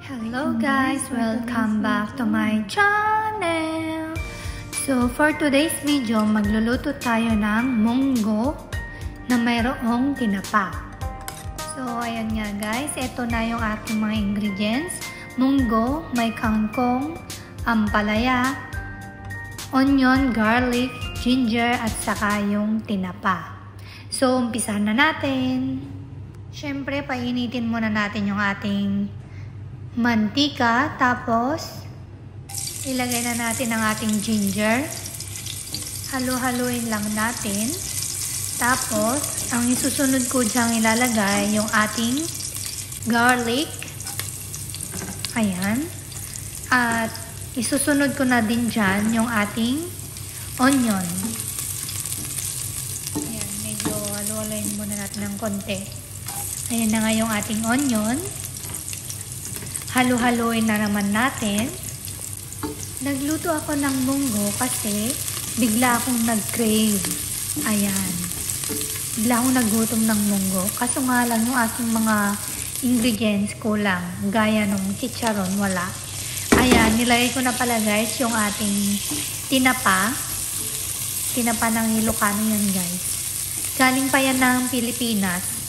Hello guys! Welcome back to my channel! So for today's video, magluluto tayo ng munggo na mayroong tinapa. So ayan nga guys, ito na yung aking mga ingredients. Munggo, may kangkong, ampalaya, onion, garlic, ginger, at saka yung tinapa. So umpisahan na natin. Siyempre, painitin muna natin yung ating mantika, tapos ilagay na natin ang ating ginger. Halu-haluin lang natin. Tapos, ang isusunod ko diyang ilalagay yung ating garlic. Ayan. At isusunod ko na din dyan yung ating onion. Ayan, medyo halu-haluin muna natin ng konti. Ayan na nga yung ating onion. Halu-haluin na naman natin. Nagluto ako ng munggo kasi bigla akong nag-crave. Ayan. Bigla akong nagutom ng munggo. Kaso nga lang yung aking mga ingredients kulang. Gaya nung chicharon, wala. Ayan, nilagay ko na pala guys yung ating tinapa. Tinapa ng Ilocano yan guys. Galing pa yan ng Pilipinas.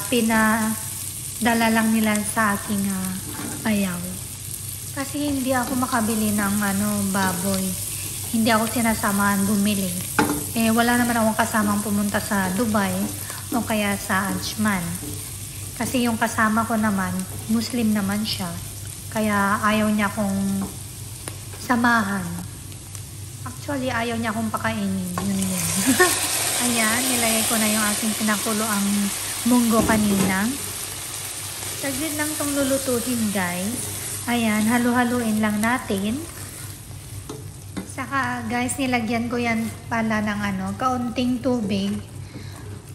Pinadala lang nila sa aking ayaw. Kasi hindi ako makabili ng baboy. Hindi ako sinasamahan bumili. Wala naman akong kasamang pumunta sa Dubai o kaya sa Ajman. Kasi yung kasama ko naman, Muslim naman siya. Kaya ayaw niya akong samahan. Actually, ayaw niya akong pakainin. Yun. Ayan, nilagay ko na yung aking pinakulo ang munggo kanina. Saglit lang itong lulutuin guys. Ayan, halu-haluin lang natin. Saka guys, nilagyan ko yan pala ng kaunting tubig.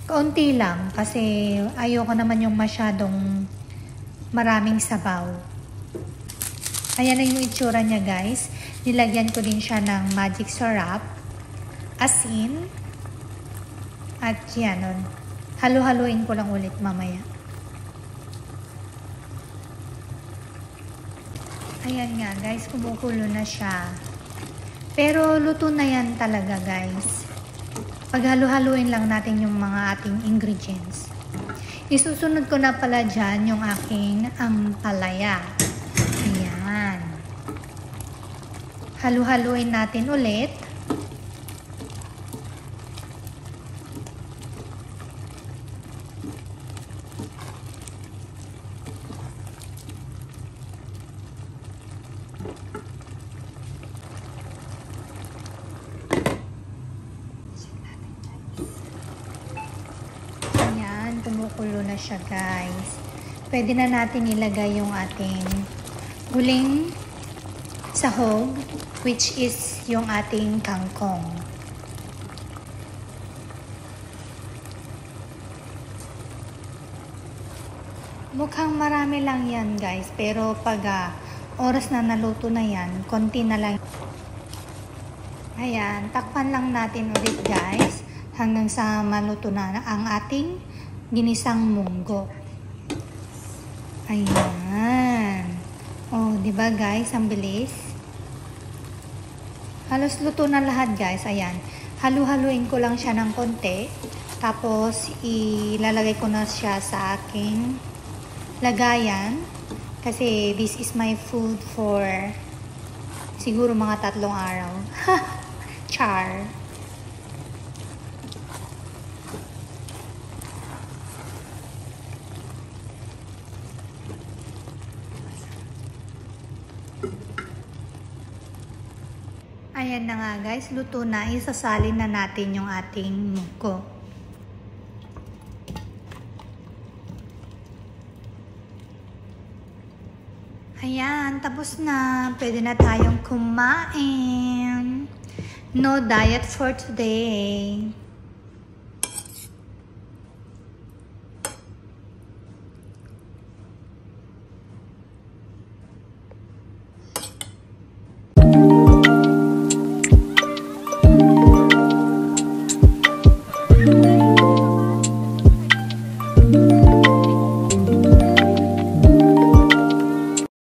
Kaunti lang kasi ayoko naman yung masyadong maraming sabaw. Ayan na yung itsura niya guys. Nilagyan ko din siya ng magic syrup, asin, at yan. Halu-haluin ko lang ulit mamaya. Ayan nga guys, kumukulo na siya. Pero luto na yan talaga guys. Pag halu-haluin lang natin yung mga ating ingredients. Isusunod ko na pala dyan yung aking ampalaya. Ayan. Halu-haluin natin ulit. Kumukulo na siya guys. Pwede na natin ilagay yung ating huling sahog, which is yung ating kangkong. Mukhang marami lang yan guys, pero pag oras na naluto na yan, konti na lang. Ayan, takpan lang natin ulit guys hanggang sa maluto na ang ating ginisang munggo. Ayan. Oh, 'di ba guys, ang bilis. Halos luto na lahat guys. Ayan. Halu-haluin ko lang siya ng konti. Tapos ilalagay ko na siya sa aking lagayan kasi this is my food for siguro mga 3 araw. Char. Ayan na nga guys, luto na. Isasalin na natin yung ating munggo. Ayan, tapos na. Pwede na tayong kumain. No diet for today.